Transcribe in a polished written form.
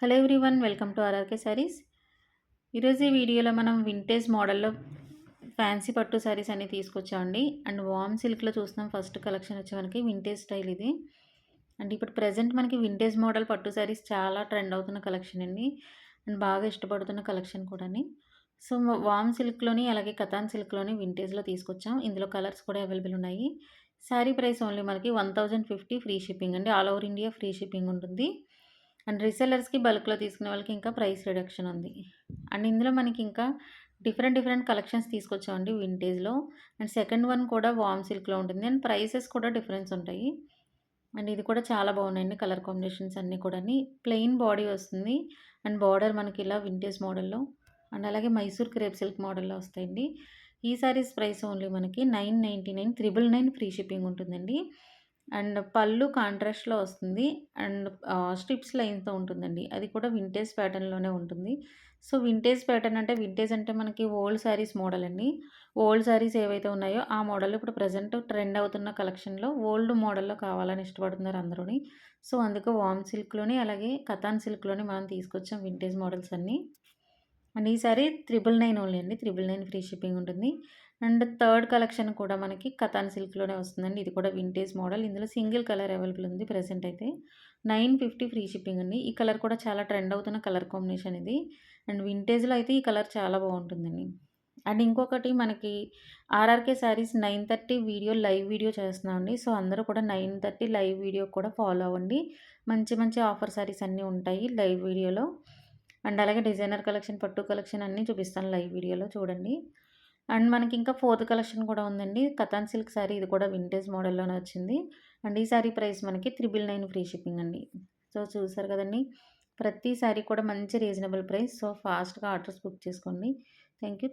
Hello everyone, welcome to RRK saris. ఈరోజు ఈ వీడియోలో మనం వింటేజ్ మోడల్లో ఫ్యాన్సీ పట్టు శారీస్ అన్ని తీసుకొచ్చామండి. అండ్ వామ్ సిల్క్లో చూస్తున్నాం. ఫస్ట్ కలెక్షన్ వచ్చే మనకి వింటేజ్ స్టైల్ ఇది. అండ్ ఇప్పుడు ప్రజెంట్ మనకి వింటేజ్ మోడల్ పట్టు శారీస్ చాలా ట్రెండ్ అవుతున్న కలెక్షన్ అండి. అండ్ బాగా ఇష్టపడుతున్న కలెక్షన్ కూడా. సో వామ్ సిల్క్లోని అలాగే కతాన్ సిల్క్లోని వింటేజ్లో తీసుకొచ్చాం. ఇందులో కలర్స్ కూడా అవైలబుల్ ఉన్నాయి. శారీ ప్రైస్ ఓన్లీ మనకి 1050 ఫ్రీ షిప్పింగ్ అండి. All over India free shipping ఉంటుంది. అండ్ రీసెల్లర్స్‌కి బల్క్‌లో తీసుకునే వాళ్ళకి ఇంకా ప్రైస్ రిడక్షన్ ఉంది. అండ్ ఇందులో మనకి ఇంకా డిఫరెంట్ కలెక్షన్స్ తీసుకొచ్చామండి వింటేజ్‌లో. అండ్ సెకండ్ వన్ కూడా వామ్ సిల్క్‌లో ఉంటుంది. అండ్ ప్రైసెస్ కూడా డిఫరెన్స్ ఉంటాయి. అండ్ ఇది కూడా చాలా బాగున్నాయండి. కలర్ కాంబినేషన్స్ అన్నీ కూడాని. ప్లెయిన్ బాడీ వస్తుంది. అండ్ బార్డర్ మనకి ఇలా వింటేజ్ మోడల్‌లో అండ్ అలాగే మైసూర్ క్రేప్ సిల్క్ మోడల్‌లో వస్తాయండి. ఈ సారీస్ ప్రైస్ ఓన్లీ మనకి 999, 999 ఫ్రీ షిప్పింగ్ ఉంటుందండి. అండ్ పళ్ళు కాంట్రాస్ట్‌లో వస్తుంది. అండ్ స్ట్రిప్స్ లైన్‌తో ఉంటుందండి. అది కూడా వింటేజ్ ప్యాటర్న్‌లోనే ఉంటుంది. సో, వింటేజ్ ప్యాటర్న్ అంటే వింటేజ్ అంటే మనకి ఓల్డ్ శారీస్ మోడల్ అండి. ఓల్డ్ శారీస్ ఏవైతే ఉన్నాయో ఆ మోడల్ ఇప్పుడు ప్రెజెంట్ ట్రెండ్ అవుతున్న కలెక్షన్‌లో ఓల్డ్ మోడల్‌లో కావాలని ఇష్టపడుతున్నారు అందరూని. సో, అందుకు వామ్ సిల్క్‌లోని అలాగే కతాన్ సిల్క్‌లోని మనం తీసుకొచ్చాం వింటేజ్ మోడల్స్ అన్నీ. అండ్ ఈ సారీ 999 ఓన్లీ అండి. 999 ఫ్రీ షిప్పింగ్ ఉంటుంది. అండ్ థర్డ్ కలెక్షన్ కూడా మనకి కతాన్ సిల్క్‌లోనే వస్తుందండి. ఇది కూడా వింటేజ్ మోడల్. ఇందులో సింగిల్ కలర్ అవైలబుల్ ఉంది ప్రెజెంట్ అయితే. 950 ఫ్రీ షిప్పింగ్ అండి. ఈ కలర్ కూడా చాలా ట్రెండ్ అవుతున్న కలర్ కాంబినేషన్ ఇది. అండ్ వింటేజ్‌లో అయితే ఈ కలర్ చాలా బాగుంటుందండి. అండ్ ఇంకొకటి మనకి ఆర్ఆర్‌కే శారీస్ 9:30 లైవ్ వీడియో చేస్తున్నామండి. సో, అందరూ కూడా 9:30 లైవ్ వీడియో కూడా ఫాలో అవ్వండి. మంచి మంచి ఆఫర్ శారీస్ అన్నీ ఉంటాయి లైవ్ వీడియోలో. అండ్ అలాగే డిజైనర్ కలెక్షన్, పట్టు కలెక్షన్ అన్నీ చూపిస్తాను లైవ్ వీడియోలో చూడండి. అండ్ మనకి ఇంకా ఫోర్త్ కలెక్షన్ కూడా ఉందండి. కతాన్ సిల్క్ శారీ. ఇది కూడా వింటేజ్ మోడల్‌లోనే వచ్చింది. అండ్ ఈ శారీ ప్రైస్ మనకి 999 ఫ్రీ షిప్పింగ్ అండి. సో, చూసారు కదండీ! ప్రతి శారీ కూడా మంచి రీజనబుల్ ప్రైస్. సో, ఫాస్ట్‌గా ఆర్డర్స్ బుక్ చేసుకోండి. Thank you.